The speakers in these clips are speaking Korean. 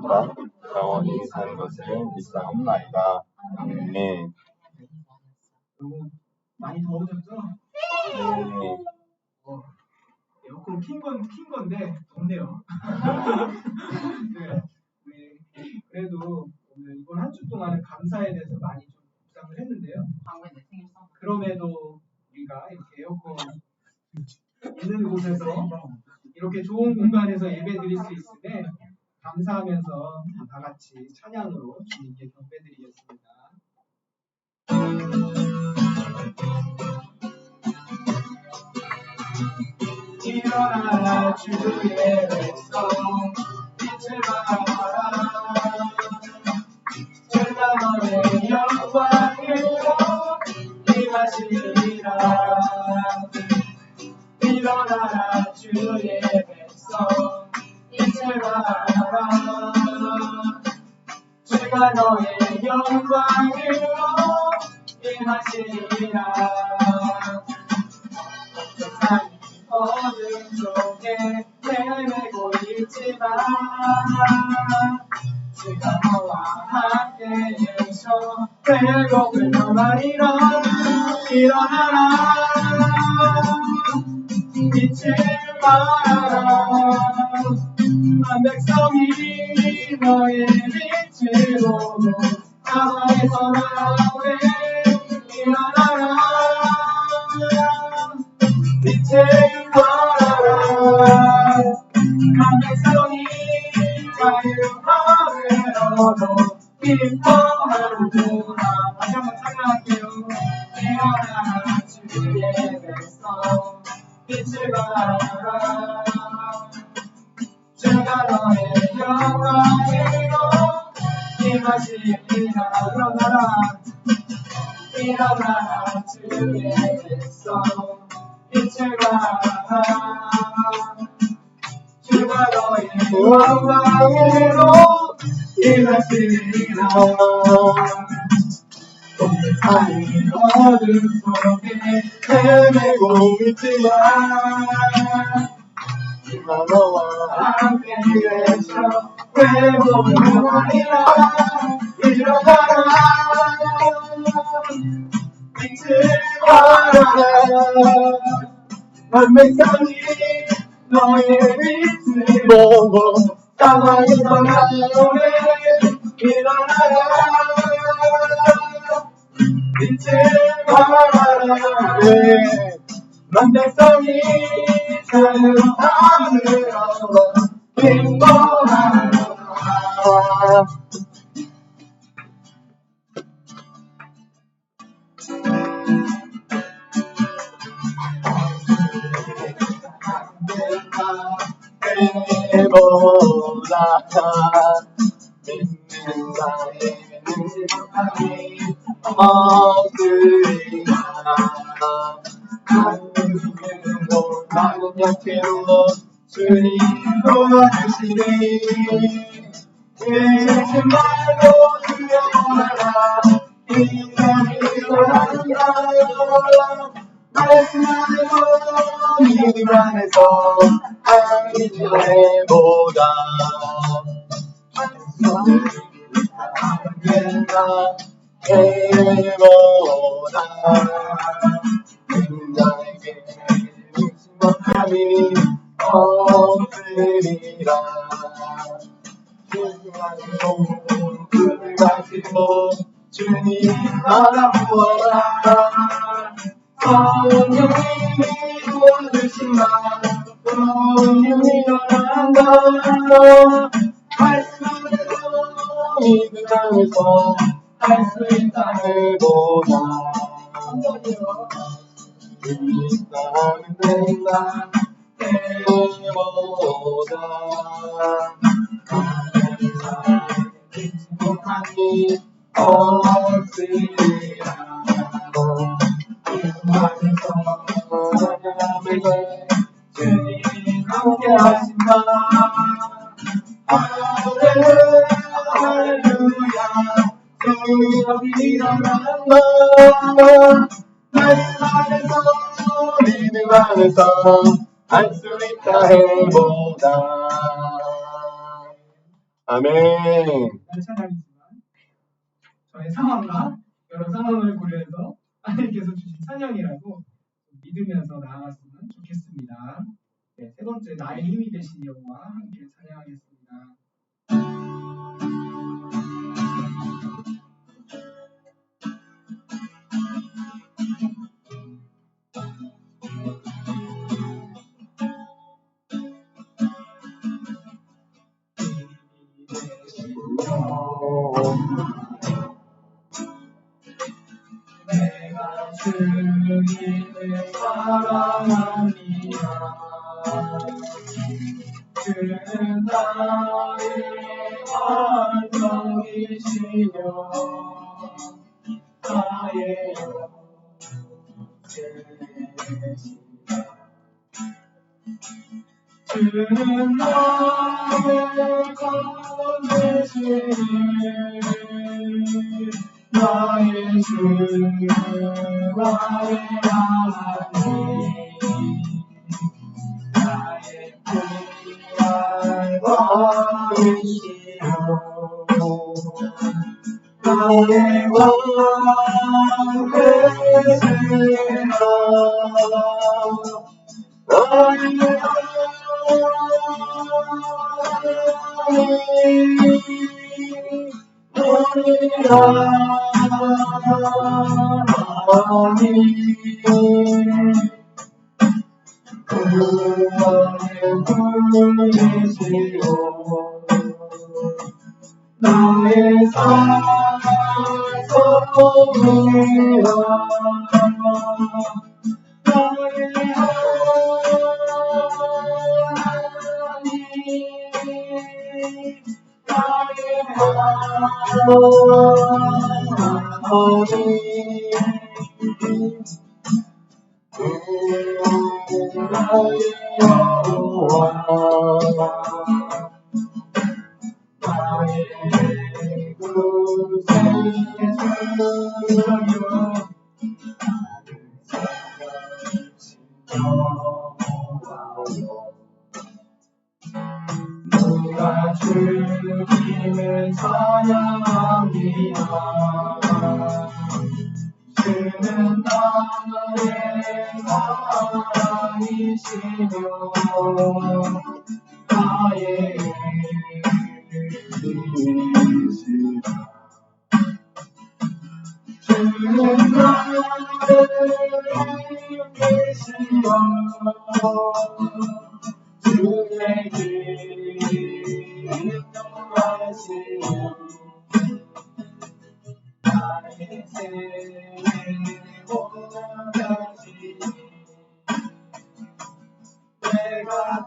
하옵소서. 영원히 사는 것을 믿사옵나이다. 아멘. 많이 더워졌죠? 네. 에어컨 킨 건데 덥네요. 네. 그래도 오늘 이번 한 주 동안은 감사에 대해서 많이 좀 묵상을 했는데요. 그럼에도 우리가 이렇게 에어컨 있는 곳에서 이렇게 좋은 공간에서 예배 드릴 수 있음에 감사하면서 다 같이 찬양으로 주님께 경배드리겠습니다. 일어나라 주의 백성 빛을 발하라 주가 너의 영광으로 임하시리라. 일어나라 주의 백성 빛을 발하라 주가 너의 영광으로 임하시리라. 어둠 속에 헤매고 있지만 주가 너와 함께 계셔 회복을 전하리라. 일어나라 빛을 발하라 한 백성이 너의 빛을 보고 사방에서 나오네. 일어나라 빛을 발하라 한 백성이 자유함을 얻어 기뻐하는구나. 다시 한번 찬양할게요. 일어나라 주의 백성 빛을 발하라 주가 너의 영광으로 임하시리라. 일어나라 주의 백성 빛을 발하라 주가 너의 영광으로 임하시리라. 아니 어둠 속에 헤매고 있지만 주가 너와 함께 계셔 회복을 하리라. 일어나라 빛을 발하라 한 백성이 너의 빛을 보고 사방에서 나오네. 일어나라 빛을 발하라 한 백성이 자유함을 얻어 기뻐하라. 보다 믿는 자에는 행복함이 없으리라. 하늘도 나는 약해도 주님 도와주시니 죄진 말고 두려워하라. 인간이 일어난다. 말씀 안에서 믿음 안에서 아니지 해보다 된다 해보다 나에게 행복함이 없으리라. 주님을 가지고 주님 알아보아라. 성령님이 도와주신다. 성령이 일어난다. 말씀 안에서 믿음 안에서 할 수 있다 해보다 있다면 된다 해보다 행복함이 없으리라. 주님 함께 하신다. 할렐루야 주여 일어난다. 말씀 안에서 믿음 안에서 할 수 있다 해보다 아멘. 찬양이지만 저의 상황과 여러 상황을 고려해서 하나님께서 주신 찬양이라고 믿으면서 나아갔으면 좋겠습니다. 네, 세 번째, 나의 힘이 되신 여호와 함께 찬양하겠습니다. 내가 주님을 사랑합니다. 그는 나의 반석이시며 나의 요새시다. 그는 나의 건대시니 나의 주 나의 하나님 나의 귀한 왕이시여 나의 왕 되시라 나의 나의 산소이라 나의 누가 주님을 찬양합니다. 그는 나의 사랑이시며 나의 힘이시다. 그는 나의 힘이시며 주의 기도하시며 나의 생을 원하시니 내가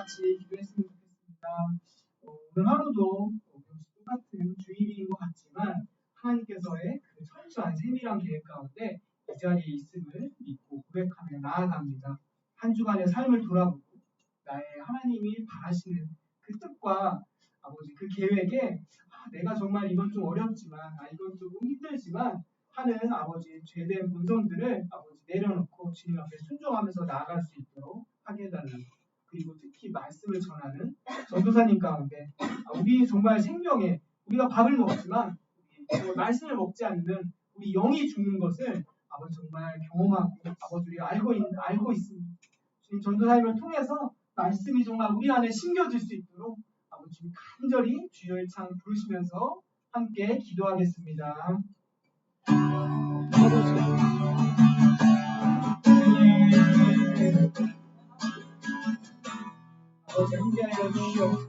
같이 기도했으면 좋겠습니다. 오늘 하루도 똑같은 주일인 것 같지만 하나님께서의 그 철저한 세밀한 계획 가운데 이 자리에 있음을 믿고 고백하며 나아갑니다. 한 주간의 삶을 돌아보고 나의 하나님이 바라시는 그 뜻과 아버지 그 계획에 내가 정말 이건 좀 어렵지만 이건 조금 힘들지만 하는 아버지 죄된 본성들을 아버지 내려놓고 주님 앞에 순종하면서 나아갈 수 있도록 하게 해달라고. 그리고 특히 말씀을 전하는 전도사님 가운데 우리 정말 생명에 우리가 밥을 먹지만 말씀을 먹지 않는 우리 영이 죽는 것을 아버지 정말 경험하고 아버지 우리가 알고 있습니다. 주님 전도사님을 통해서 말씀이 정말 우리 안에 심겨질 수 있도록 아버지 간절히 주여 창 부르시면서 함께 기도하겠습니다. 아버지 함께하여 주시옵소서.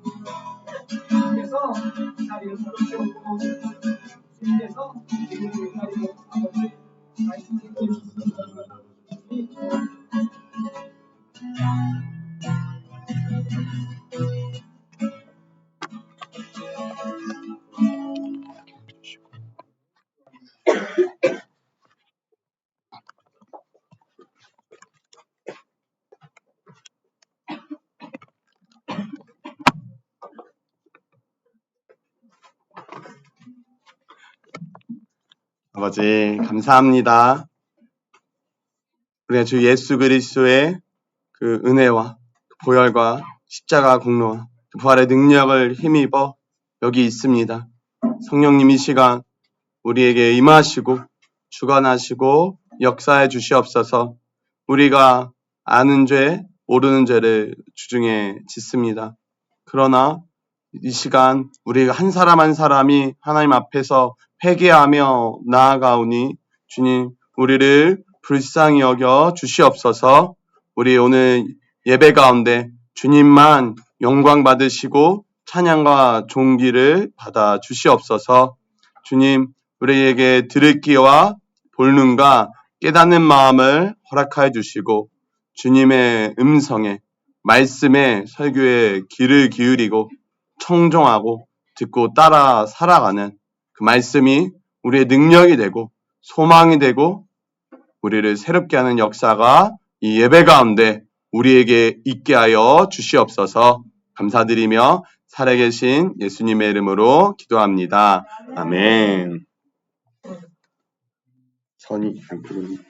주님께서 이 자리를 부르시옵고 주님께서 지금 이 자리로 아버지 말씀을 보여주시옵소서. 아버지 감사합니다. 우리가 주 예수 그리스도의 그 은혜와 보혈과 십자가 공로와 부활의 능력을 힘입어 여기 있습니다. 성령님 이 시간 우리에게 임하시고 주관하시고 역사해 주시옵소서. 우리가 아는 죄 모르는 죄를 주중에 짓습니다. 그러나 이 시간 우리가 한 사람 한 사람이 하나님 앞에서 회개하며 나아가오니 주님 우리를 불쌍히 여겨 주시옵소서. 우리 오늘 예배 가운데 주님만 영광 받으시고 찬양과 존귀를 받아 주시옵소서. 주님 우리에게 들을 귀와 볼 눈과 깨닫는 마음을 허락하여 주시고 주님의 음성에 말씀에 설교에 귀를 기울이고 청종하고 듣고 따라 살아가는 그 말씀이 우리의 능력이 되고 소망이 되고 우리를 새롭게 하는 역사가 이 예배 가운데 우리에게 있게 하여 주시옵소서. 감사드리며 살아계신 예수님의 이름으로 기도합니다. 아멘. 전이 안 끄집니다.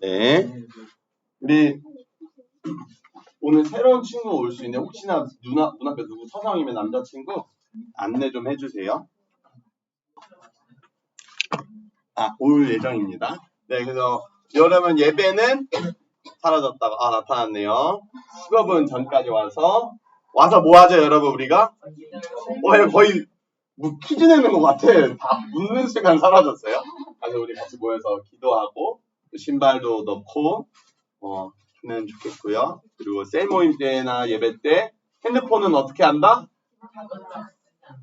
네. 우리 오늘 새로운 친구 올 수 있는데 혹시나 눈앞에 누구 서성이면 남자친구 안내 좀 해주세요. 올 예정입니다. 네, 그래서 여러분 예배는 사라졌다가 나타났네요. 15분 전까지 와서 뭐 하죠 여러분 우리가? 거의 퀴즈 내는 것 같아. 다 묻는 시간 사라졌어요. 그래서 우리 같이 모여서 기도하고 신발도 넣고 하면 좋겠고요. 그리고 셀 모임 때나 예배 때 핸드폰은 어떻게 한다?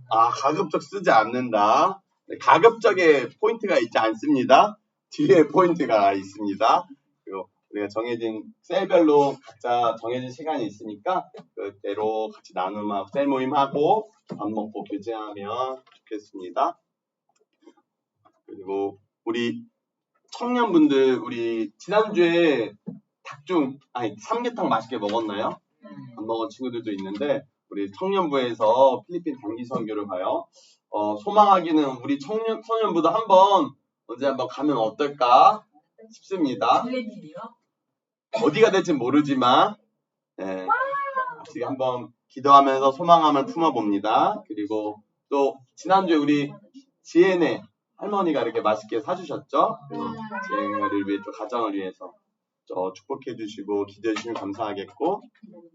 가급적 쓰지 않는다. 가급적의 포인트가 있지 않습니다. 뒤에 포인트가 있습니다. 그리고 우리가 정해진 셀별로 각자 정해진 시간이 있으니까 그대로 같이 나눔하고 셀 모임하고 밥 먹고 교제하면 좋겠습니다. 그리고 우리 청년분들 우리 지난주에 삼계탕 맛있게 먹었나요? 안 먹은 친구들도 있는데 우리 청년부에서 필리핀 단기 선교를 가요. 소망하기는 우리 청년부도 언제 한번 가면 어떨까 싶습니다. 어디가 될지 모르지만 같이 한번 기도하면서 소망함을 품어봅니다. 그리고 또 지난주에 우리 지혜네 할머니가 이렇게 맛있게 사주셨죠? 지혜를 위해 또 가정을 위해서 축복해 주시고 기도해 주시면 감사하겠고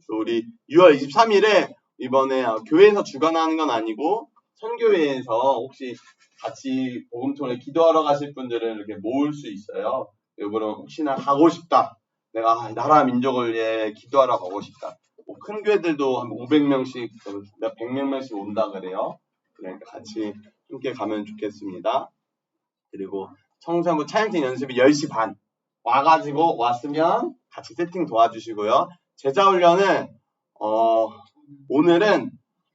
또 우리 6월 23일에 이번에 교회에서 주관하는 건 아니고 선교회에서 혹시 같이 복음통을 기도하러 가실 분들은 이렇게 모을 수 있어요. 여러분 혹시나 가고 싶다. 내가 나라 민족을 위해 기도하러 가고 싶다. 큰 교회들도 한 500명씩, 100명씩 온다 그래요. 그러니까 같이 함께 가면 좋겠습니다. 그리고 청소년부 찬양팀 연습이 10시 반 왔으면 같이 세팅 도와주시고요. 제자훈련은 오늘은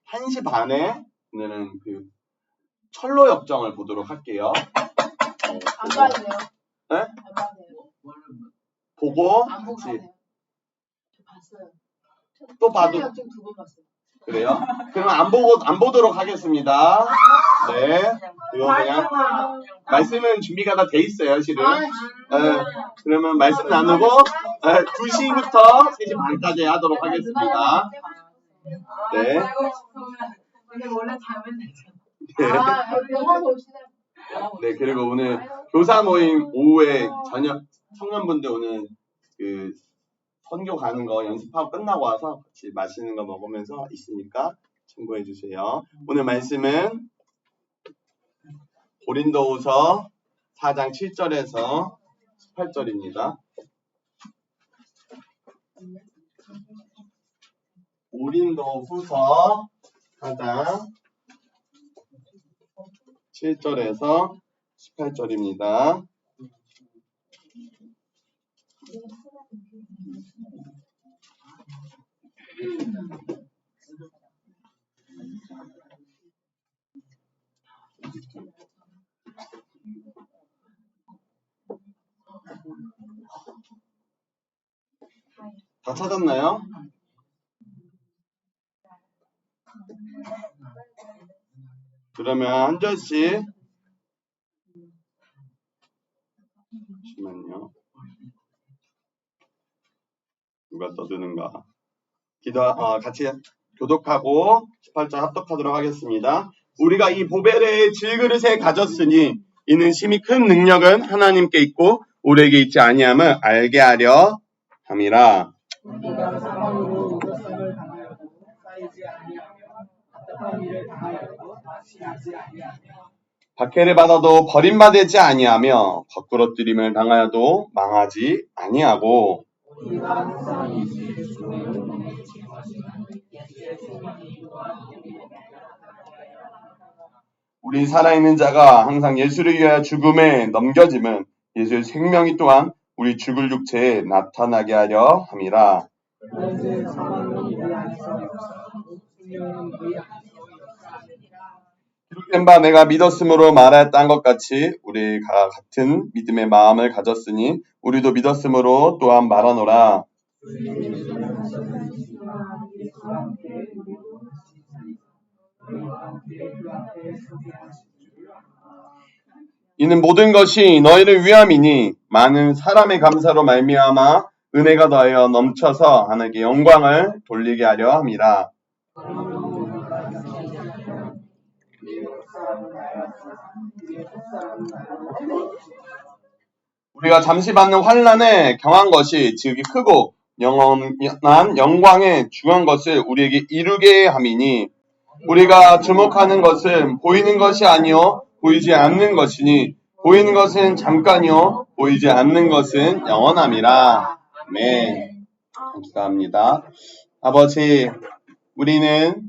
1시 반에 오늘은 그 철로 역정을 보도록 할게요. 안 봐도 돼요? 네? 안 봐도 돼요? 보고 안 보고 같이 가세요. 저 봤어요. 또 봐도 좀 2번 봤어요. 그래요? 그러면 안 보도록 하겠습니다. 네. 이거 그냥 말씀은 준비가 다 돼 있어요, 실은. 그러면 말씀 나누고 2시부터 3시 반까지 하도록 하겠습니다. 네. 근데 원래 자면 되잖아. 영화 봅시다. 네, 그리고 오늘 교사 모임 오후에 저녁 청년분들 오늘 그 선교 가는 거 연습하고 끝나고 와서 같이 맛있는 거 먹으면서 있으니까 참고해 주세요. 오늘 말씀은 고린도후서 4장 7절에서 18절입니다. 고린도후서 4장 7절에서 18절입니다. 다 찾았나요? 그러면 한 절씩 잠시만요. 누가 떠드는가? 같이 교독하고 18절 합독하도록 하겠습니다. 우리가 이 보배를 질그릇에 가졌으니 이는 심히 큰 능력은 하나님께 있고 우리에게 있지 아니함을 알게 하려 함이라. 우리가 사망으로 우겨쌈을 당하여도 쌓이지 아니하며 답답한 일을 당하여도 낙심하지 아니하며 박해를 받아도 버림받지 아니하며 거꾸러뜨림을 당하여도 망하지 아니하고 우리가 항상 이 주의 은혜를 증거하시는 예수의 생명이 또한 우리 살아있는 자가 항상 예수를 위하여 죽음에 넘겨짐은 예수의 생명이 또한 우리 죽을 육체에 나타나게 하려 함이라. 그런즉 사망은 우리 안에서 역사하고 생명은 우리 안에서 역사하느니라. 기록된 바 내가 믿었으므로 말하였던 것 같이 우리가 같은 믿음의 마음을 가졌으니 우리도 믿었으므로 또한 말하노라. 이는 모든 것이 너희를 위함이니 많은 사람의 감사로 말미암아 은혜가 더하여 넘쳐서 하나님께 영광을 돌리게 하려 함이라. 우리가 잠시 받는 환난에 경한 것이 지극히 크고 영원한 영광에 중한 것을 우리에게 이루게 함이니 우리가 주목하는 것은 보이는 것이 아니요 보이지 않는 것이니 보이는 것은 잠깐이요 보이지 않는 것은 영원함이라. 아멘. 감사합니다. 아버지, 우리는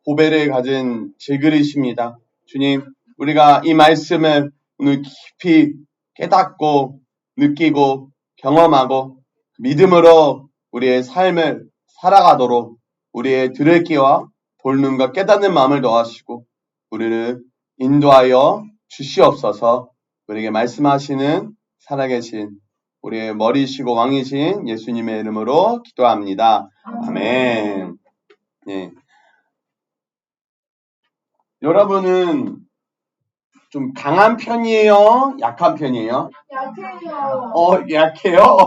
보배를 가진 질그릇입니다. 주님, 우리가 이 말씀을 오늘 깊이 깨닫고 느끼고 경험하고 믿음으로 우리의 삶을 살아가도록 우리의 들을 귀와 볼 눈과 깨닫는 마음을 더하시고 우리를 인도하여 주시옵소서. 우리에게 말씀하시는 살아계신 우리의 머리시고 왕이신 예수님의 이름으로 기도합니다. 아멘. 네. 여러분은 좀 강한 편이에요? 약한 편이에요? 약해요. 약해요?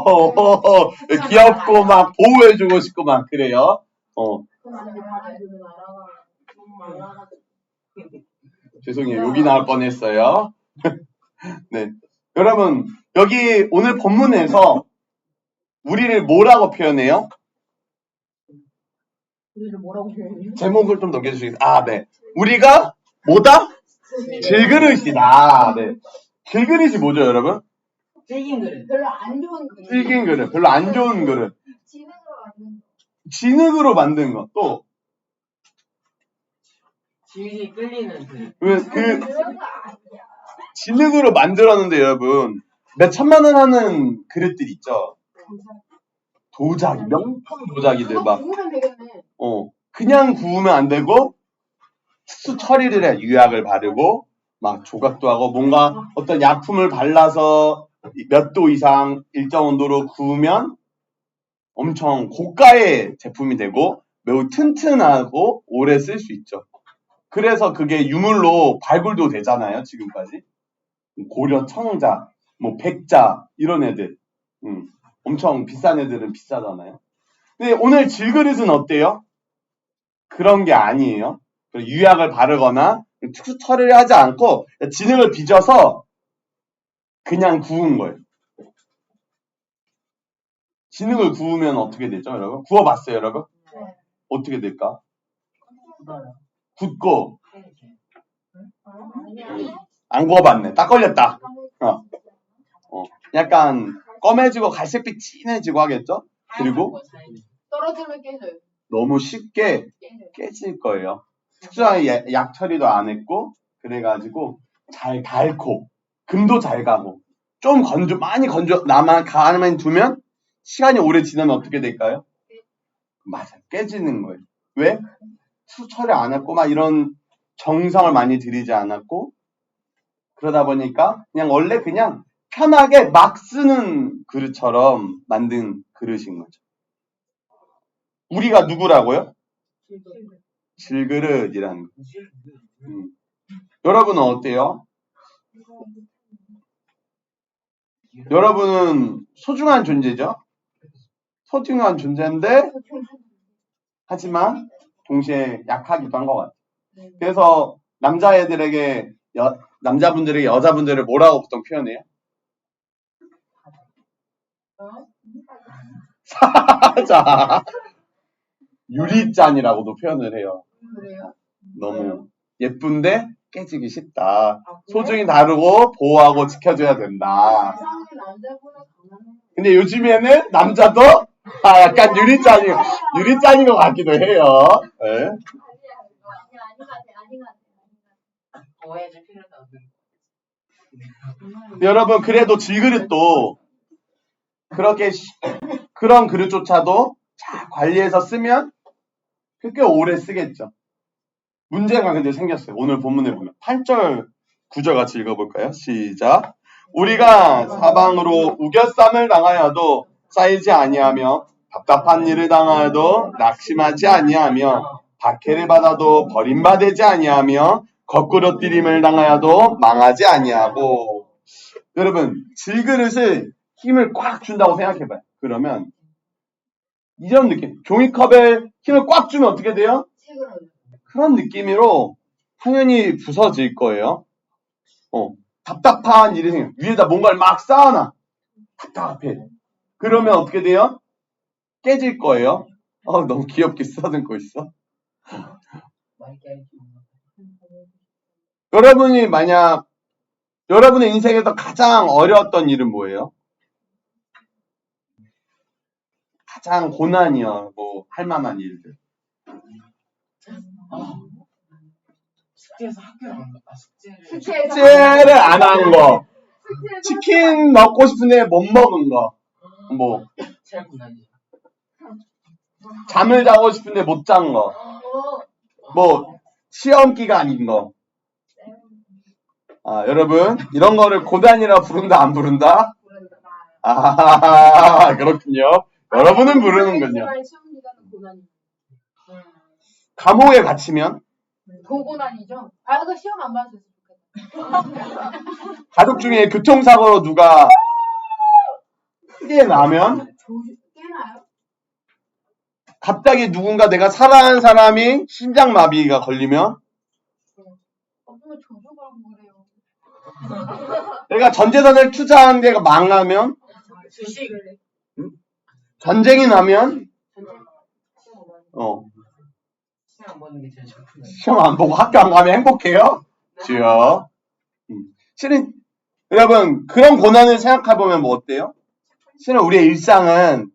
귀엽고 막 보호해주고 싶고 막 그래요? 죄송해요. 욕이 나올 뻔했어요. 네. 여러분, 여기 오늘 본문에서 우리를 뭐라고 표현해요? 우리를 뭐라고 표현해요? 제목을 좀 넘겨주시겠어요? 네. 우리가 뭐다? 질그릇이다. 네. 질그릇이 뭐죠, 여러분? 찔긴 그릇. 별로 안 좋은 그릇. 질긴 그릇. 별로 안 좋은 그릇. 진흙으로 진흙으로 만든 만든 거. 것. 또, 질질 끌리는 그릇. 그, 진흙으로 만들었는데, 여러분, 몇 천만 원 하는 그릇들 있죠? 도자기, 명품 도자기들 막. 구우면 되겠네. 그냥 구우면 안 되고, 특수 처리를 해. 유약을 바르고, 막 조각도 하고, 뭔가 어떤 약품을 발라서 몇 도 이상 일정 온도로 구우면 엄청 고가의 제품이 되고, 매우 튼튼하고 오래 쓸 수 있죠. 그래서 그게 유물로 발굴도 되잖아요, 지금까지. 고려 청자, 뭐 백자, 이런 애들. 엄청 비싼 애들은 비싸잖아요. 근데 오늘 질그릇은 어때요? 그런 게 아니에요. 유약을 바르거나 특수 처리를 하지 않고 진흙을 빚어서 그냥 구운 거예요. 진흙을 구우면 어떻게 되죠, 여러분? 구워봤어요, 여러분? 네. 어떻게 될까? 굳어요. 굳고 아니야. 안 구워봤네. 딱 걸렸다. 약간 검해지고 갈색빛 진해지고 하겠죠? 그리고 떨어지면 깨져요. 너무 쉽게 깨질 거예요. 특수한 약 처리도 안 했고 그래가지고 잘 갈고 금도 잘 가고 좀 많이 가만히 두면 시간이 오래 지나면 어떻게 될까요? 맞아, 깨지는 거예요. 왜? 처리 안 했고 막 이런 정성을 많이 들이지 않았고 그러다 보니까 그냥 원래 그냥 편하게 막 쓰는 그릇처럼 만든 그릇인 거죠. 우리가 누구라고요? 질그릇이라는 거. 여러분은 어때요? 여러분은 소중한 존재죠? 소중한 존재인데 하지만 동시에 약하기도 한 것 같아요. 그래서 남자분들에게 여자분들을 뭐라고 보통 표현해요? 사자. 유리잔이라고도 표현을 해요. 그래요? 너무 예쁜데 깨지기 쉽다. 소중히 다루고 보호하고 지켜줘야 된다. 세상에 남자보다 강하네. 근데 요즘에는 남자도 약간 유리잔인 것 같기도 해요. 네. 아닌 것 같아. 오해질 필요도 없는. 여러분 그래도 질그릇도 그렇게 그런 그릇조차도 잘 관리해서 쓰면 꽤 오래 쓰겠죠. 문제가 근데 생겼어요. 오늘 본문에 보면 8절 9절 같이 읽어볼까요? 시작. 우리가 사방으로 우겨쌈을 당하여도 쌓이지 아니하며 답답한 일을 당하여도 낙심하지 아니하며 박해를 받아도 버림받지 아니하며 거꾸로 뛰림을 당하여도 망하지 아니하고. 여러분 질그릇을 힘을 꽉 준다고 생각해봐요. 그러면 이런 느낌, 종이컵에 힘을 꽉 주면 어떻게 돼요? 그런 느낌으로 당연히 부서질 거예요. 답답한 일이 생겨. 위에다 뭔가를 막 쌓아놔. 답답해. 그러면 어떻게 돼요? 깨질 거예요. 너무 귀엽게 쓰다듬고 있어. 여러분이 만약 여러분의 인생에서 가장 어려웠던 일은 뭐예요? 가장 고난이요. 뭐 할 만한 일들. 숙제에서 학교에 안 가. 숙제를 안 한 거. 치킨 먹고 싶은데 못 먹은 거. 뭐 제일 고난이죠. 잠을 자고 싶은데 못 잔 거. 뭐 시험 기간인 거. 여러분 이런 거를 고난이라 부른다 안 부른다? 그렇군요. 여러분은 부르는군요. 감옥에 갇히면 더 고난이죠? 그 시험 안 봐도 좋겠다. 가족 중에 교통사고로 누가 크게 나면 깨나요? 갑자기 누군가 내가 사랑하는 사람이 심장마비가 걸리면 그러면 조조가고 그래요. 내가 전재산을 투자한 데가 망하면 주식. 전쟁이 나면 시험 보는 게 제일 좋구나. 시험 안 보고 학교 안 가면 행복해요? 주여. 실은 여러분 그런 고난을 생각해보면 뭐 어때요? 실은 우리의 일상은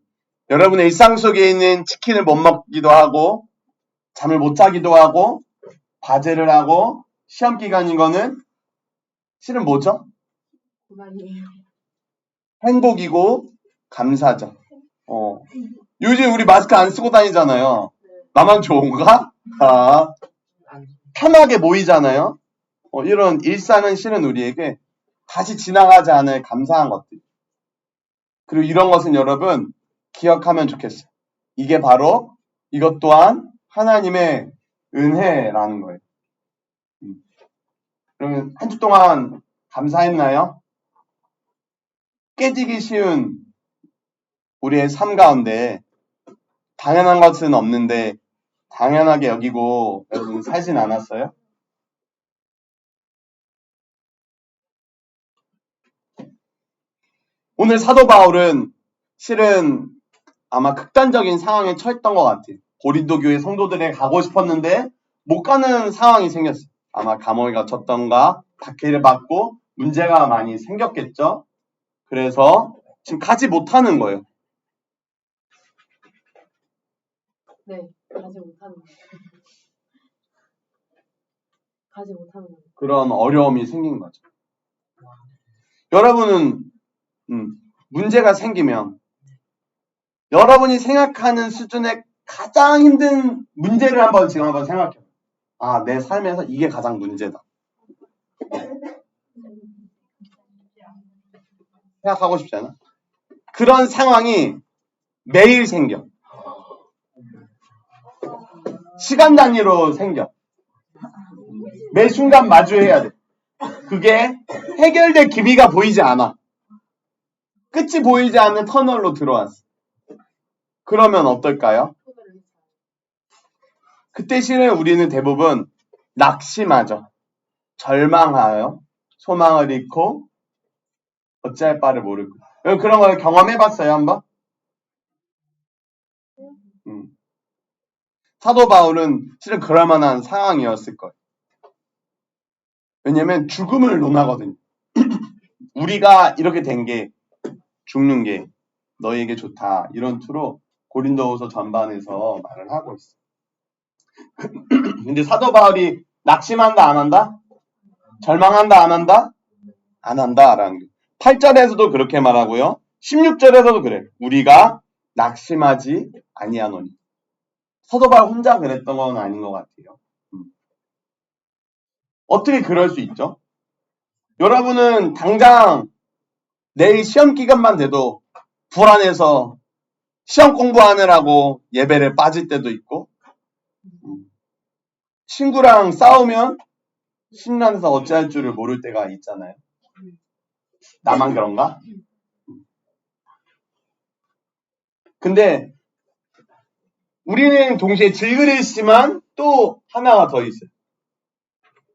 여러분의 일상 속에 있는 치킨을 못 먹기도 하고 잠을 못 자기도 하고 과제를 하고 시험 기간인 거는 실은 뭐죠? 고난이에요. 행복이고 감사죠. 요즘 우리 마스크 안 쓰고 다니잖아요. 나만 좋은가? 편하게 모이잖아요. 이런 일상은 실은 우리에게 다시 지나가지 않을 감사한 것들. 그리고 이런 것은 여러분 기억하면 좋겠어요. 이게 바로 이것 또한 하나님의 은혜라는 거예요. 그러면 한 주 동안 감사했나요? 깨지기 쉬운 우리의 삶 가운데 당연한 것은 없는데 당연하게 여기고 여러분 살진 않았어요? 오늘 사도 바울은 실은 아마 극단적인 상황에 처했던 것 같아요. 고린도 교회 성도들에게 가고 싶었는데 못 가는 상황이 생겼어요. 아마 감옥에 갇혔던가 박해를 받고 문제가 많이 생겼겠죠. 그래서 지금 가지 못하는 거예요. 네, 가지 못하는 거. 가지 못하는 거. 그런 어려움이 생긴 거죠. 여러분은 문제가 생기면 여러분이 생각하는 수준의 가장 힘든 문제를 지금 한번 생각해요. 아, 내 삶에서 이게 가장 문제다. 생각하고 싶지 않아? 그런 상황이 매일 생겨. 시간 단위로 생겨. 매 순간 마주해야 돼. 그게 해결될 기미가 보이지 않아. 끝이 보이지 않는 터널로 들어왔어. 그러면 어떨까요? 그때 실은 우리는 대부분 낙심하죠. 절망하여 소망을 잃고 어찌할 바를 모르고. 그런 걸 경험해봤어요, 한번? 사도 바울은 실은 그럴 만한 상황이었을 거예요. 왜냐면 죽음을 논하거든요. 우리가 이렇게 된 게 죽는 게 너에게 좋다. 이런 투로 고린도후서 전반에서 말을 하고 있어. 근데 사도 바울이 낙심한다 안 한다? 절망한다 안 한다? 안 한다라는 게. 8절에서도 그렇게 말하고요. 16절에서도 그래. 우리가 낙심하지 아니하노니. 사도 바울 혼자 그랬던 건 아닌 것 같아요. 어떻게 그럴 수 있죠? 여러분은 당장 내일 시험 기간만 돼도 불안해서 시험 공부하느라고 예배를 빠질 때도 있고, 친구랑 싸우면 신나서 어찌할 줄을 모를 때가 있잖아요. 나만 그런가? 근데 우리는 동시에 질그릇이지만 또 하나가 더 있어요.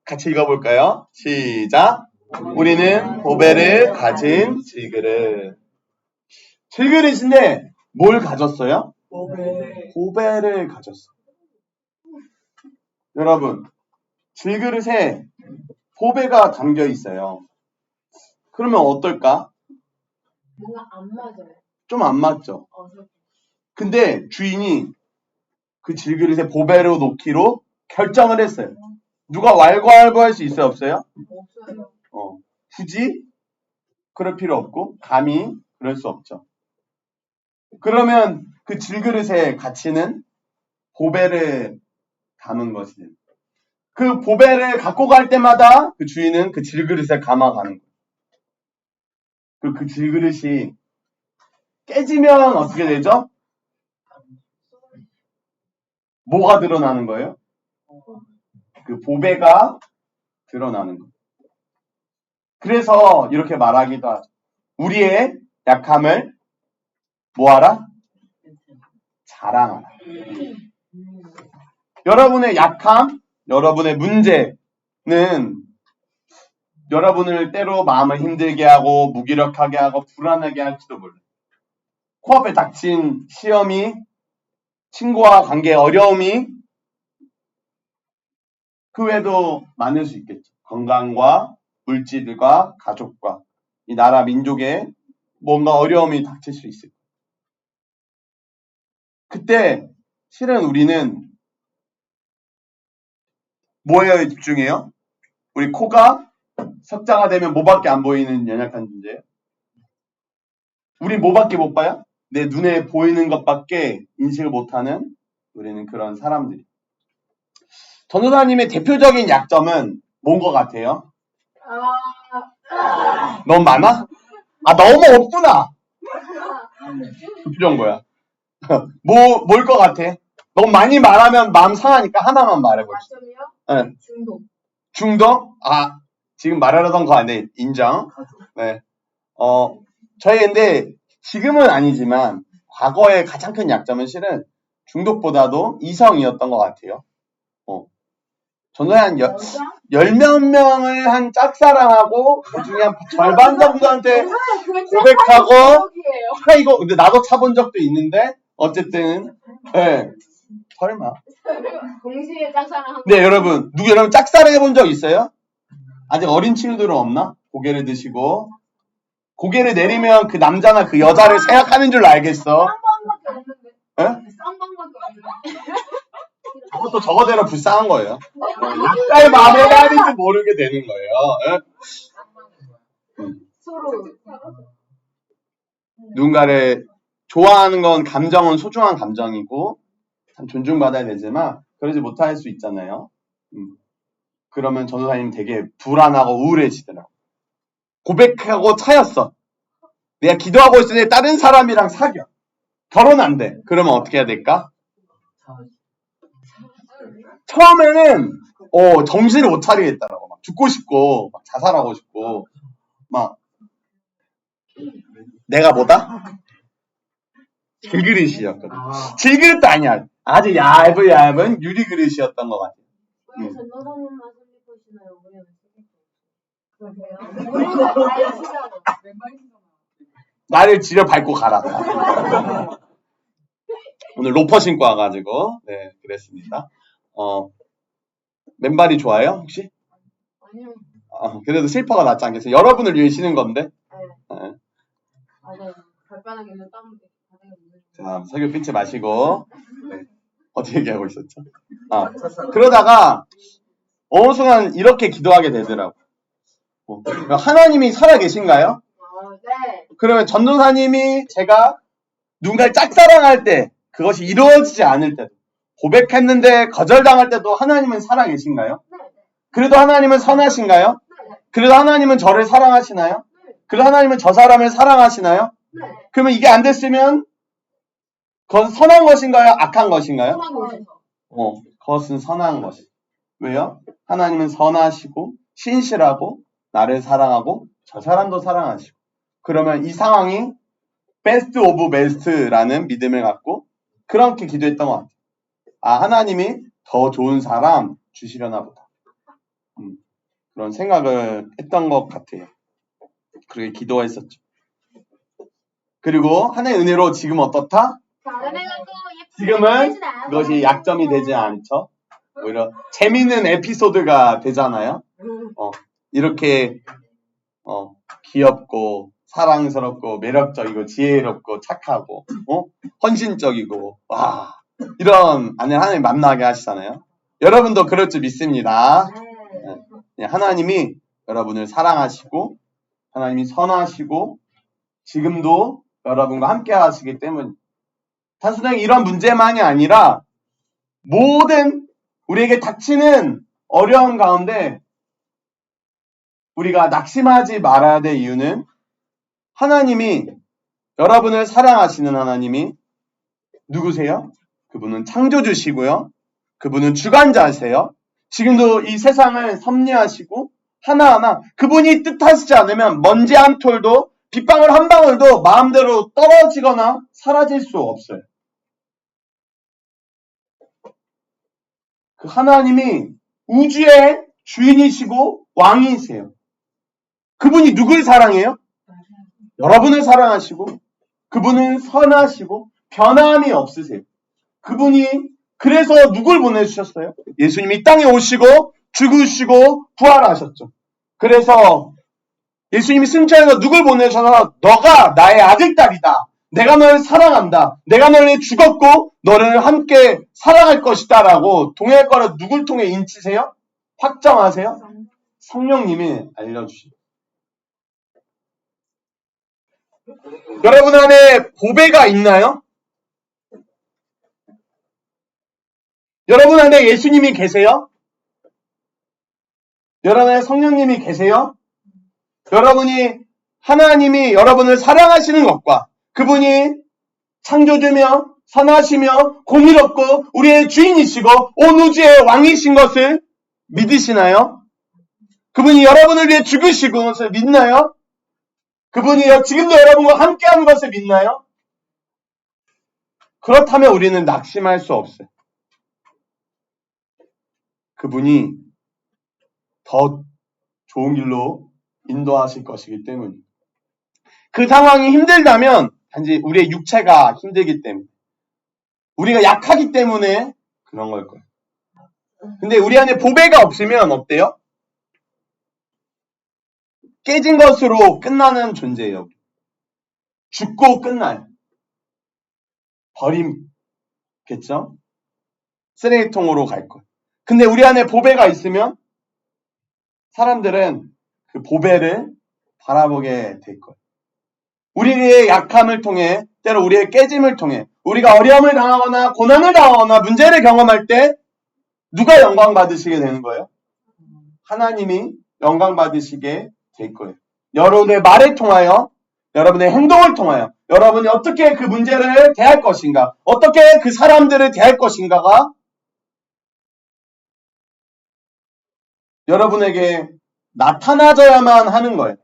같이 읽어볼까요? 시작! 우리는 보배를 가진 질그릇. 질그릇인데 뭘 가졌어요? 보배를 가졌어요. 여러분, 질그릇에 보배가 담겨 있어요. 그러면 어떨까? 뭔가 안 맞아요. 좀 안 맞죠? 근데 주인이 그 질그릇에 보배로 놓기로 결정을 했어요. 누가 왈가왈부할 수 있어요? 없어요? 없어요. 굳이 그럴 필요 없고 감히 그럴 수 없죠. 그러면 그 질그릇의 가치는 보배를 담은 것이에요. 그 보배를 갖고 갈 때마다 그 주인은 그 질그릇에 감아가는 거예요. 그 질그릇이 깨지면 어떻게 되죠? 뭐가 드러나는 거예요? 그 보배가 드러나는 거예요. 그래서 이렇게 말하기도 하죠. 우리의 약함을 뭐하라? 자랑하라. 여러분의 약함, 여러분의 문제는 여러분을 때로 마음을 힘들게 하고 무기력하게 하고 불안하게 할지도 몰라요. 코앞에 닥친 시험이, 친구와 관계의 어려움이 그 외에도 많을 수 있겠죠. 건강과 물질과 가족과 이 나라 민족에 뭔가 어려움이 닥칠 수 있을 거예요. 그때 실은 우리는 뭐에 집중해요? 우리 코가 석자가 되면 뭐밖에 안 보이는 연약한 존재예요? 우리 뭐밖에 못 봐요? 내 눈에 보이는 것밖에 인식을 못하는 우리는 그런 사람들이. 전도사님의 대표적인 약점은 뭔 것 같아요? 너무 많아? 너무 없구나. 그 표정 뭐야? 뭘 것 같아? 너무 많이 말하면 마음 상하니까 하나만 말해보시죠. 약점이요? 중독. 중독? 지금 말하려던 거 아니네. 인정. 네. 저희 근데 지금은 아니지만 과거의 가장 큰 약점은 실은 중독보다도 이성이었던 것 같아요. 저는 한 10몇 명을 한 짝사랑하고 그 중에 한 절반 정도한테 고백하고 차이고 근데 나도 차본 적도 있는데 어쨌든 네. 설마. 동시에 짝사랑하고. 네, 여러분 짝사랑 해본 적 있어요? 아직 어린 친구들은 없나? 고개를 드시고 고개를 내리면 그 남자나 그 여자를 생각하는 줄 알겠어. 쌍방밖에 없는데. 예? 쌍방밖에 없는데. 저것도 저거대로 불쌍한 거예요. 약자의 마음을 해야 할지 모르게 되는 거예요. 예? 서로. 누군가를 좋아하는 건 감정은 소중한 감정이고 참 존중받아야 되지만 그러지 못할 수 있잖아요. 그러면 전도사님 되게 불안하고 우울해지더라고. 고백하고 차였어. 내가 기도하고 있을 때 다른 사람이랑 사겨. 결혼 안 돼. 그러면 어떻게 해야 될까? 처음에는 정신을 못 차리겠더라고. 막 죽고 싶고 막 자살하고 싶고 막 내가 뭐다? 질그릇이었거든. 질그릇도 아니야. 아주 얇은 유리그릇이었던 것 같아. 왜 전도사님만 슬리퍼시나요? 우리는 그러세요? 나를 지려 밟고 가라. 오늘 로퍼 신고 와가지고 네 그랬습니다. 맨발이 좋아요 혹시? 아니요. 그래도 슬리퍼가 낫지 않겠어요? 여러분을 위해 신은 건데. 네. 맞아요. 발바닥에는 땀 자, 설교 끊지 마시고 네. 어떻게 얘기하고 있었죠? 그러다가 어느 순간 이렇게 기도하게 되더라고. 하나님이 살아 계신가요? 네. 그러면 전도사님이 제가 누군가를 짝사랑할 때 그것이 이루어지지 않을 때도 고백했는데 거절당할 때도 하나님은 살아 계신가요? 네. 그래도 하나님은 선하신가요? 네. 그래도 하나님은 저를 사랑하시나요? 그래도 하나님은 저 사람을 사랑하시나요? 네. 그러면 이게 안 됐으면 그것은 선한 것인가요? 악한 것인가요? 선한 곳에서. 그것은 선한 것이. 왜요? 하나님은 선하시고 신실하고 나를 사랑하고 저 사람도 사랑하시고. 그러면 이 상황이 베스트 오브 베스트라는 믿음을 갖고 그렇게 기도했던 것 같아요. 하나님이 더 좋은 사람 주시려나 보다. 그런 생각을 했던 것 같아요. 그렇게 기도했었죠. 그리고 하나님의 은혜로 지금 어떻다? 지금은 그것이 약점이 되지 않죠. 오히려 재미있는 에피소드가 되잖아요. 이렇게 귀엽고 사랑스럽고 매력적이고 지혜롭고 착하고 헌신적이고 와 이런 아내 하나님 만나게 하시잖아요. 여러분도 그럴 줄 믿습니다. 네, 하나님이 여러분을 사랑하시고 하나님이 선하시고 지금도 여러분과 함께 하시기 때문에 단순하게 이런 문제만이 아니라 모든 우리에게 닥치는 어려움 가운데 우리가 낙심하지 말아야 될 이유는 하나님이 여러분을 사랑하시는 하나님이 누구세요? 그분은 창조주시고요. 그분은 주관자세요. 지금도 이 세상을 섭리하시고 하나하나 그분이 뜻하시지 않으면 먼지 한 톨도 빗방울 한 방울도 마음대로 떨어지거나 사라질 수 없어요. 그 하나님이 우주의 주인이시고 왕이세요. 그분이 누굴 사랑해요? 여러분을 사랑하시고 그분은 선하시고 변함이 없으세요. 그분이 그래서 누굴 보내주셨어요? 예수님이 이 땅에 오시고 죽으시고 부활하셨죠. 그래서 예수님이 승천해서 누굴 보내셔서 너가 나의 아들딸이다. 내가 너를 사랑한다. 내가 너를 위해 죽었고 너를 함께 사랑할 것이다 라고 동행할 거라 누굴 통해 인치세요? 확정하세요? 성령님이 알려주십니다. 여러분 안에 보배가 있나요? 여러분 안에 예수님이 계세요? 여러분 안에 성령님이 계세요? 여러분이 하나님이 여러분을 사랑하시는 것과 그분이 창조주며 선하시며 공의롭고 우리의 주인이시고 온 우주의 왕이신 것을 믿으시나요? 그분이 여러분을 위해 죽으시고 것을 믿나요? 그분이 지금도 여러분과 함께하는 것을 믿나요? 그렇다면 우리는 낙심할 수 없어요. 그분이 더 좋은 길로 인도하실 것이기 때문에 그 상황이 힘들다면 단지 우리의 육체가 힘들기 때문에 우리가 약하기 때문에 그런 걸 거예요. 근데 우리 안에 보배가 없으면 어때요? 깨진 것으로 끝나는 존재예요. 죽고 끝나요. 버림겠죠? 쓰레기통으로 갈 거예요. 근데 우리 안에 보배가 있으면 사람들은 그 보배를 바라보게 될 거예요. 우리의 약함을 통해, 때로 우리의 깨짐을 통해, 우리가 어려움을 당하거나 고난을 당하거나 문제를 경험할 때 누가 영광 받으시게 되는 거예요? 하나님이 영광 받으시게 될 거예요. 여러분의 말을 통하여, 여러분의 행동을 통하여, 여러분이 어떻게 그 문제를 대할 것인가, 어떻게 그 사람들을 대할 것인가가 여러분에게 나타나져야만 하는 거예요.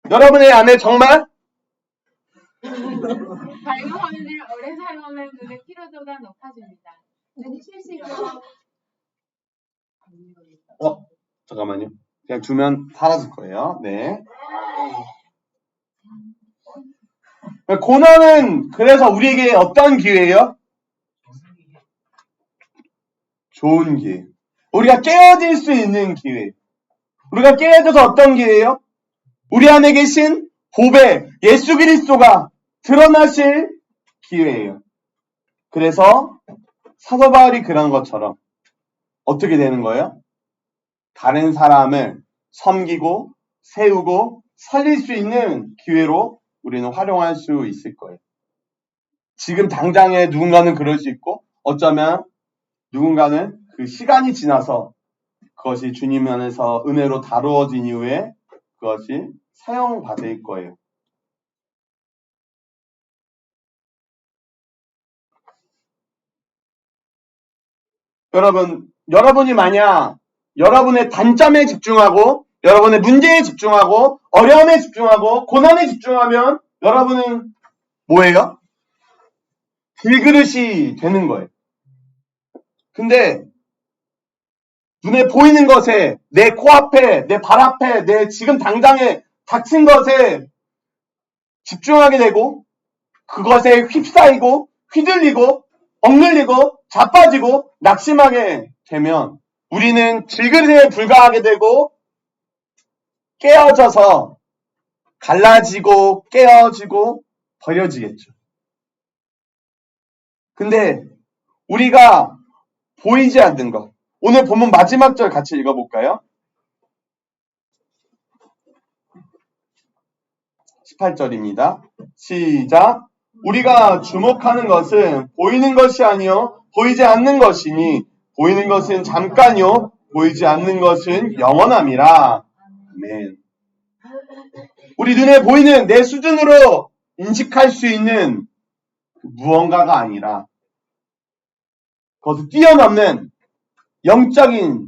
여러분의 안에 정말 밝은 화면을 오래 사용하면 눈의 피로도가 높아집니다. 눈이 실시고 잠깐만요. 그냥 두면 사라질 거예요. 네. 고난은 그래서 우리에게 어떤 기회예요? 좋은 기회. 우리가 깨어질 수 있는 기회. 우리가 깨어져서 어떤 기회예요? 우리 안에 계신 보배, 예수 그리스도가 드러나실 기회예요. 그래서 사도 바울이 그런 것처럼 어떻게 되는 거예요? 다른 사람을 섬기고 세우고 살릴 수 있는 기회로 우리는 활용할 수 있을 거예요. 지금 당장에 누군가는 그럴 수 있고 어쩌면 누군가는 그 시간이 지나서 그것이 주님 안에서 은혜로 다루어진 이후에 그것이 사용받을 거예요. 여러분이 만약 여러분의 단점에 집중하고 여러분의 문제에 집중하고 어려움에 집중하고 고난에 집중하면 여러분은 뭐예요? 들그릇이 되는 거예요. 근데 눈에 보이는 것에 내 코앞에 내 발 앞에 내 지금 당장에 닥친 것에 집중하게 되고 그것에 휩싸이고 휘둘리고 억눌리고 자빠지고 낙심하게 되면 우리는 질그릇에 불과하게 되고 깨어져서 갈라지고 깨어지고 버려지겠죠. 근데 우리가 보이지 않는 것, 오늘 본문 마지막 절 같이 읽어볼까요? 18절입니다. 시작. 우리가 주목하는 것은 보이는 것이 아니요 보이지 않는 것이니 보이는 것은 잠깐이요 보이지 않는 것은 영원함이라. 아멘. 우리 눈에 보이는 내 수준으로 인식할 수 있는 무언가가 아니라 그것을 뛰어넘는 영적인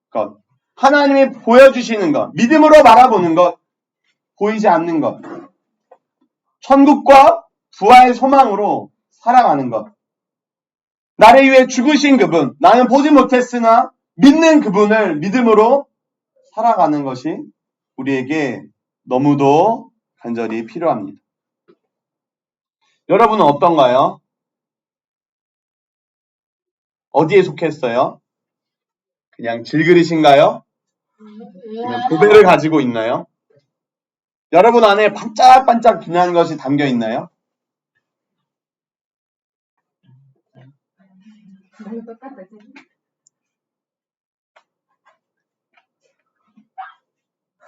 것, 하나님이 보여주시는 것, 믿음으로 바라보는 것, 보이지 않는 것, 천국과 부활의 소망으로 살아가는 것. 나를 위해 죽으신 그분, 나는 보지 못했으나 믿는 그분을 믿음으로 살아가는 것이 우리에게 너무도 간절히 필요합니다. 여러분은 어떤가요? 어디에 속했어요? 그냥 질그릇인가요? 그냥 보배를 가지고 있나요? 여러분 안에 반짝반짝 빛나는 것이 담겨 있나요?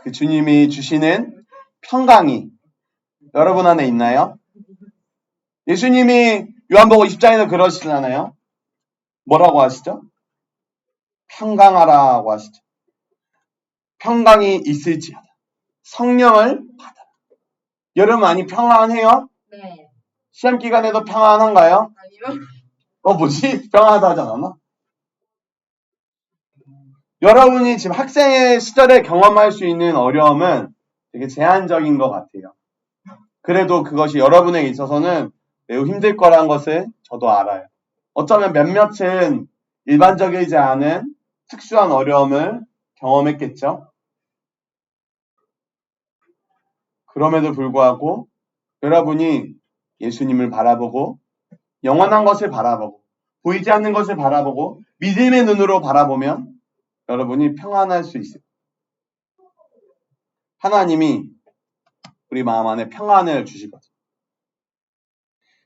그 주님이 주시는 평강이 여러분 안에 있나요? 예수님이 요한복음 20장에서 그러시잖아요. 뭐라고 하시죠? 평강하라고 하시죠. 평강이 있을지어다. 성령을 받아라. 여러분 많이 평안해요? 네. 시험 기간에도 평안한가요? 아니요. 뭐지? 평안하다 하지 않았나? 여러분이 지금 학생의 시절에 경험할 수 있는 어려움은 되게 제한적인 것 같아요. 그래도 그것이 여러분에게 있어서는 매우 힘들 거란 것을 저도 알아요. 어쩌면 몇몇은 일반적이지 않은 특수한 어려움을 경험했겠죠. 그럼에도 불구하고 여러분이 예수님을 바라보고 영원한 것을 바라보고 보이지 않는 것을 바라보고 믿음의 눈으로 바라보면 여러분이 평안할 수 있어요. 하나님이 우리 마음 안에 평안을 주시거든요.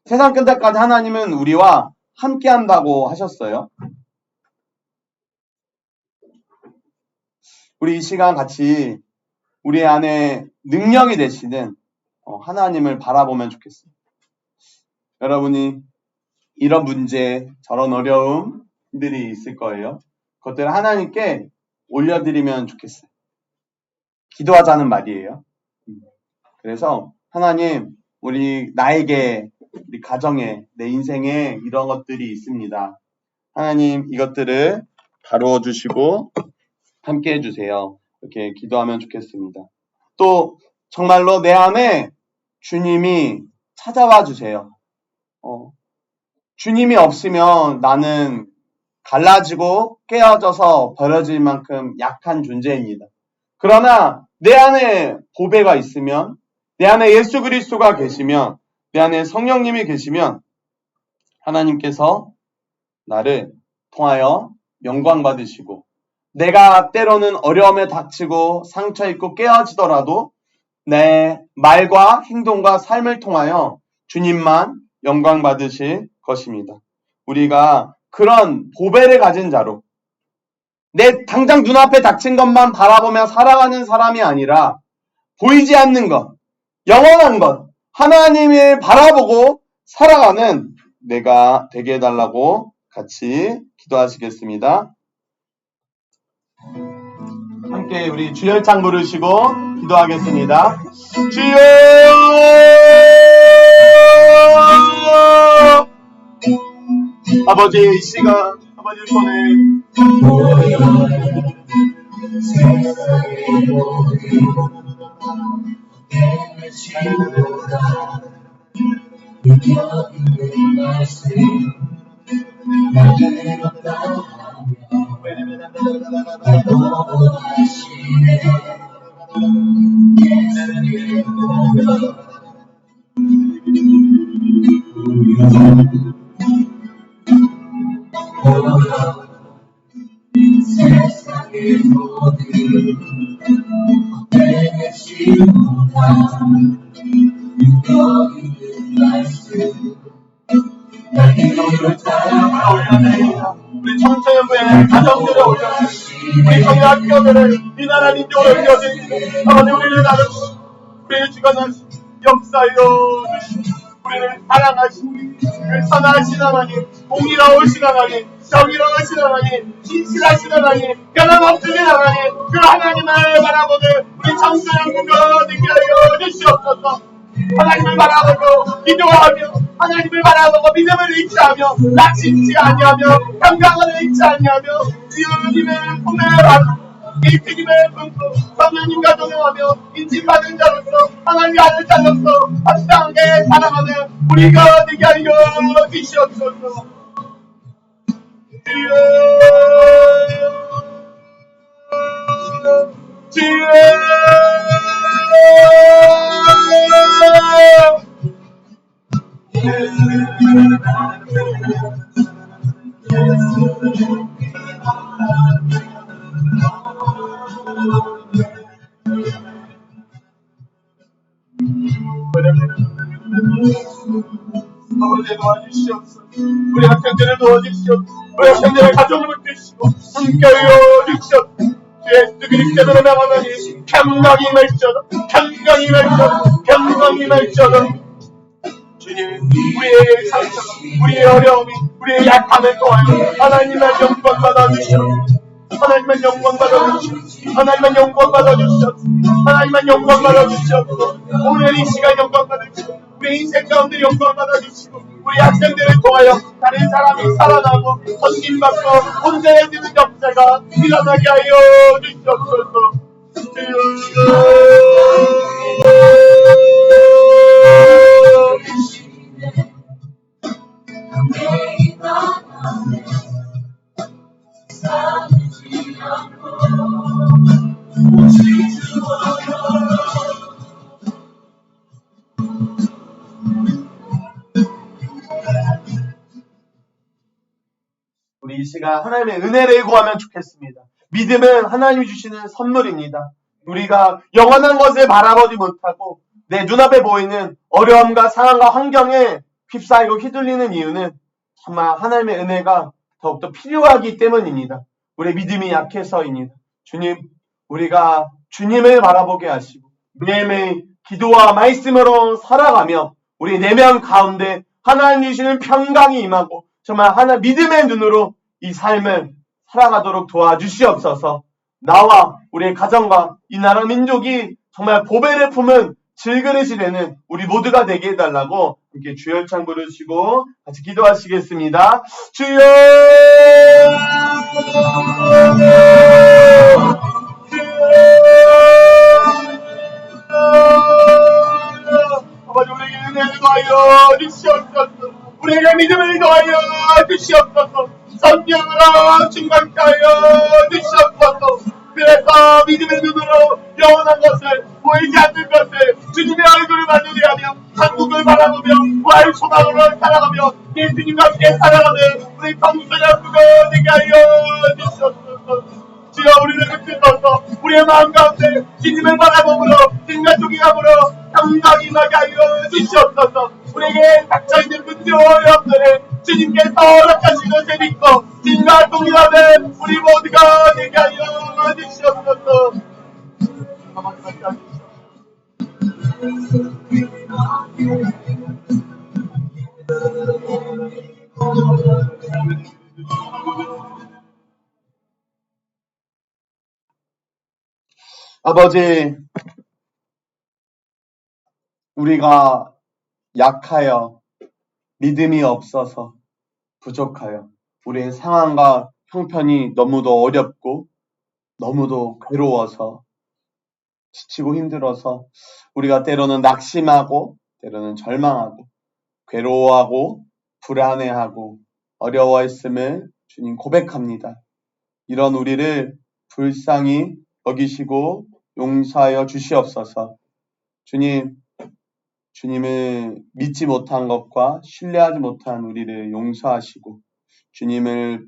세상 끝날까지 하나님은 우리와 함께 한다고 하셨어요. 우리 이 시간 같이 우리 안에 능력이 되시는 하나님을 바라보면 좋겠어요. 여러분이 이런 문제, 저런 어려움들이 있을 거예요. 그것들을 하나님께 올려드리면 좋겠어요. 기도하자는 말이에요. 그래서 하나님, 나에게, 우리 가정에, 내 인생에 이런 것들이 있습니다. 하나님, 이것들을 다루어 주시고 함께 해주세요. 이렇게 기도하면 좋겠습니다. 또 정말로 내 안에 주님이 찾아와 주세요. 주님이 없으면 나는 갈라지고 깨어져서 버려질 만큼 약한 존재입니다. 그러나 내 안에 보배가 있으면, 내 안에 예수 그리스도가 계시면, 내 안에 성령님이 계시면 하나님께서 나를 통하여 영광 받으시고, 내가 때로는 어려움에 닥치고 상처 입고 깨어지더라도 내 말과 행동과 삶을 통하여 주님만 영광 받으실 것입니다. 우리가 그런 보배를 가진 자로 내 당장 눈앞에 닥친 것만 바라보며 살아가는 사람이 아니라 보이지 않는 것, 영원한 것, 하나님을 바라보고 살아가는 내가 되게 해달라고 같이 기도하시겠습니다. 함께 우리 주열창 부르시고 기도하겠습니다. 주여! 아버지, 이 시간 아버지 손에 세상의 느껴 있는 말씀 나를 없다하며 보호하시네. 예수를 보여 세상의 모든 헛되지보다 느껴 있는 말씀 나를 따라 우리 청소년부의 가정들을 올려주시고 우리 청년학교들을 이 나라 민족을 올려주시고 아버지 우리를 나누시고 우리를 주관하시고 역사여 주시고 우리를 사랑하시고 우리를 선하신 하나님, 공의로우신 하나님, 정의로우신 하나님, 진실하신 하나님, 변함없으신 하나님, 그 하나님을 바라보는 우리 청소년부가 되게 하여 주시옵소서. 하나님을 바라보고 기도하며 하나님을 바라보고 믿음을 잃지하며 낙심치 아니하며 평강을 잃지 아니하며 주님의 품에 받고 일주님의 품고 성령님과 동행하며 인침받은 자로서 하나님의 아들 자로서 합당하게 살아가는 우리가 되게 하여 주시옵소서. 주여 아버지 도와주시옵소서. 우리 학생들을 도와주시옵소서. 우리 학생들의 가정을 주시고 함께하여 주시옵소서. 예수 그리스도로 명하노니 평강이 맺혀도 평강이 맺혀도 평강이 맺혀도 주님, 우리의 상처, 우리의 어려움이, 우리의 약함을 통하여 하나님의 영광 받아주시옵소서. 하나님의 영광 받아주시옵소서. 하나님의 영광 받아주시옵소서. 하나님의 영광 받아주시옵소서. 오늘 이 시간 영광 받으시고 우리 인생 가운데 영광 받아주시고 우리 학생들을 통하여 다른 사람이 살아나고 헌신받고 온전해지는 역사가 일어나게 하여 주시옵소서. 우리 이 시간 하나님의 은혜를 구하면 좋겠습니다. 믿음은 하나님이 주시는 선물입니다. 우리가 영원한 것을 바라보지 못하고 내 눈앞에 보이는 어려움과 상황과 환경에 휩싸이고 휘둘리는 이유는 정말 하나님의 은혜가 더욱더 필요하기 때문입니다. 우리의 믿음이 약해서입니다. 주님, 우리가 주님을 바라보게 하시고 매일매일 기도와 말씀으로 살아가며 우리 내면 가운데 하나님 주시는 평강이 임하고 정말 하나 믿음의 눈으로 이 삶을 살아가도록 도와주시옵소서. 나와 우리의 가정과 이 나라 민족이 정말 보배를 품은 질그릇이 되는 우리 모두가 되게 해달라고 이렇게 주열창 부르시고 같이 기도하시겠습니다. 주여! 아버지, 우리에게 은혜를 더하여 주시옵소서. 우리에게 믿음을 더하여 주시옵소서. 성령으로 충만케 하여 주시옵소서. 그래서 믿음의 눈으로 영원한 것을 보이지 않는 것을 주님의 얼굴을 마주리 하며 한국을 바라보며 부활 소망으로 살아가며 예수님과 함께 살아가는 우리 청소년부가 되게 하여 주시옵소서. 주여, 우리를 흩으셔서 우리의 마음 가운데 주님을 바라보므로 주님과 동행함으로 평강이 임하게 하여 주시옵소서. 우리에게 닥쳐있는 문제와 어려움들을 주님께서 허락하시고 재밌고 주님과 동행하는 우리 모두가 되게 하여 주시옵소서. 아버지, 우리가 약하여 믿음이 없어서 부족하여 우리의 상황과 형편이 너무도 어렵고 너무도 괴로워서 지치고 힘들어서 우리가 때로는 낙심하고 때로는 절망하고 괴로워하고 불안해하고 어려워했음을 주님 고백합니다. 이런 우리를 불쌍히 여기시고 용서하여 주시옵소서. 주님, 주님을 믿지 못한 것과 신뢰하지 못한 우리를 용서하시고 주님을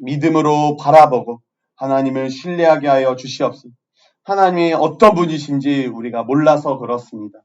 믿음으로 바라보고 하나님을 신뢰하게 하여 주시옵소서. 하나님이 어떤 분이신지 우리가 몰라서 그렇습니다.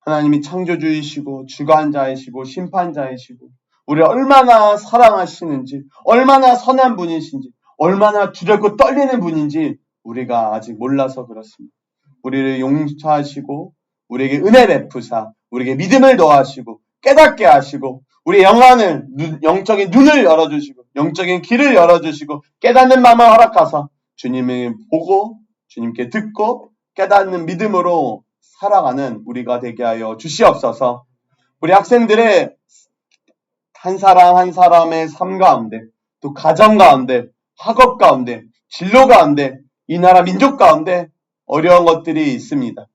하나님이 창조주이시고 주관자이시고 심판자이시고 우리를 얼마나 사랑하시는지, 얼마나 선한 분이신지, 얼마나 두렵고 떨리는 분인지 우리가 아직 몰라서 그렇습니다. 우리를 용서하시고 우리에게 은혜 베푸사 우리에게 믿음을 더하시고 깨닫게 하시고 우리의 영적인 눈을 열어주시고 영적인 길을 열어주시고 깨닫는 마음을 허락하사 주님을 보고 주님께 듣고 깨닫는 믿음으로 살아가는 우리가 되게 하여 주시옵소서. 우리 학생들의 한 사람 한 사람의 삶 가운데 또 가정 가운데 학업 가운데 진로 가운데 이 나라 민족 가운데 어려운 것들이 있습니다.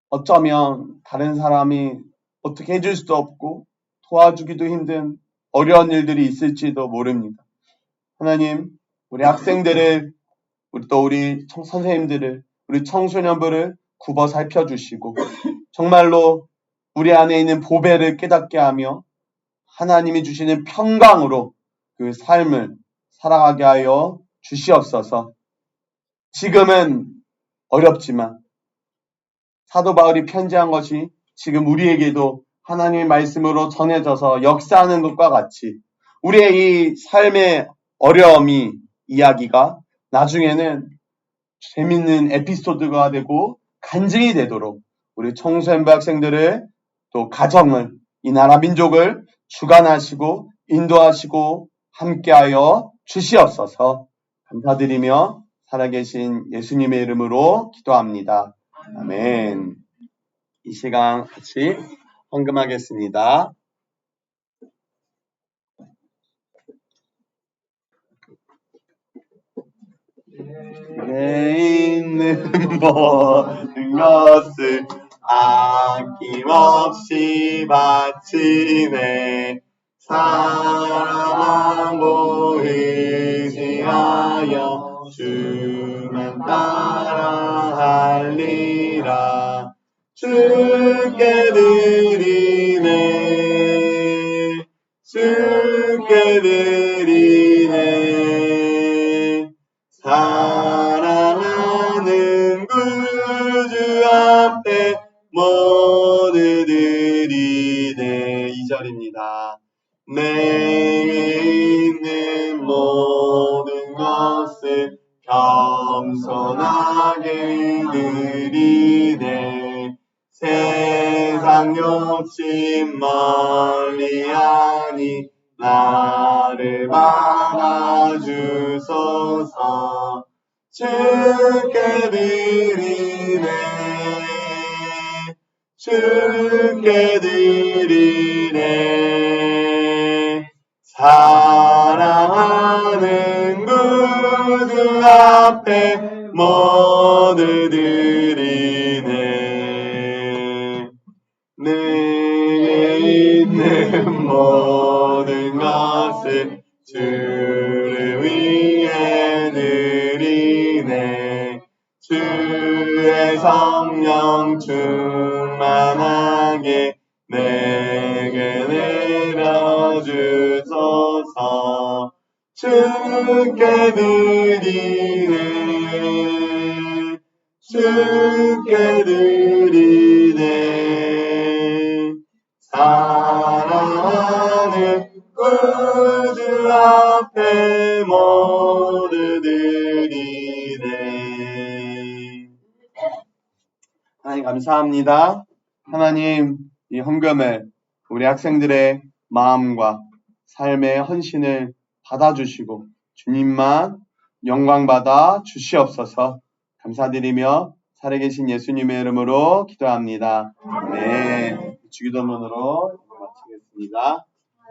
어쩌면 다른 사람이 어떻게 해줄 수도 없고 도와주기도 힘든 어려운 일들이 있을지도 모릅니다. 하나님, 우리 학생들을 또 우리 선생님들을 우리 청소년부를 굽어 살펴주시고 정말로 우리 안에 있는 보배를 깨닫게 하며 하나님이 주시는 평강으로 그 삶을 살아가게 하여 주시옵소서. 지금은 어렵지만 사도 바울이 편지한 것이 지금 우리에게도 하나님의 말씀으로 전해져서 역사하는 것과 같이 우리의 이 삶의 어려움이 이야기가 나중에는 재밌는 에피소드가 되고 간증이 되도록 우리 청소년부 학생들을 또 가정을 이 나라 민족을 주관하시고 인도하시고 함께하여 주시옵소서. 감사드리며 살아계신 예수님의 이름으로 기도합니다. 아멘. 이 시간 같이 헌금하겠습니다. 내 있는 모든 것을 아낌없이 바치네. 사랑하고 의지하여 주만 따라하리라. 주께 드리네. 주께 드리네. 사랑하는 구주 앞에 모두 드리네. 2절입니다. 내게 있는 모든 것을 겸손하게 드리네. 세상 욕심 멀리하니 나를 받아주소서. 주께 드리네. 주께 드리네. 사랑하는 구주 앞에 모두 드리네. 내게 있는 모든 것을 주를 위해 드리네. 주의 성령 충만하게 내게 내려주소서. 주께 드리네. 주께 드리네. 사랑하는 구주 앞에 모두 드리네. 하나님 감사합니다. 하나님, 이 헌금을 우리 학생들의 마음과 삶의 헌신을 받아주시고 주님만 영광받아 주시옵소서. 감사드리며 살아계신 예수님의 이름으로 기도합니다. 네, 주기도문으로 마치겠습니다.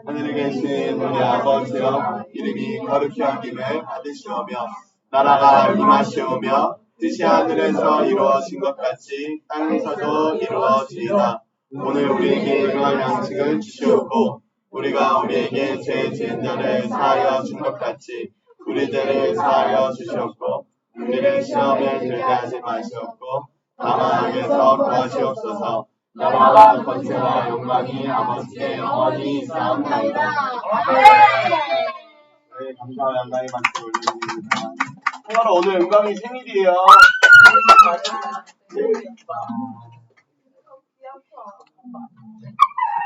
하늘에 계신 우리 아버지여, 이름이 거룩히 여김을 받으시오며 나라가 임하시오며 뜻이 하늘에서 이루어진 것 같이 땅에서도 이루어지이다. 오늘 우리에게 일용할 양식을 주시옵고 우리가 우리에게 죄 지은 자를 사하여 준 것 같이 우리 죄를 사하여 주시옵고 우리를 시험에 들게 하지 마시옵고 다만 악에서 구하시옵소서. 나라와 권세와 영광이 아버지께 영원히 있사옵나이다. 네, 감사와 영광의 박수 올려드립니다. 정말 오늘 은광이 생일이에요.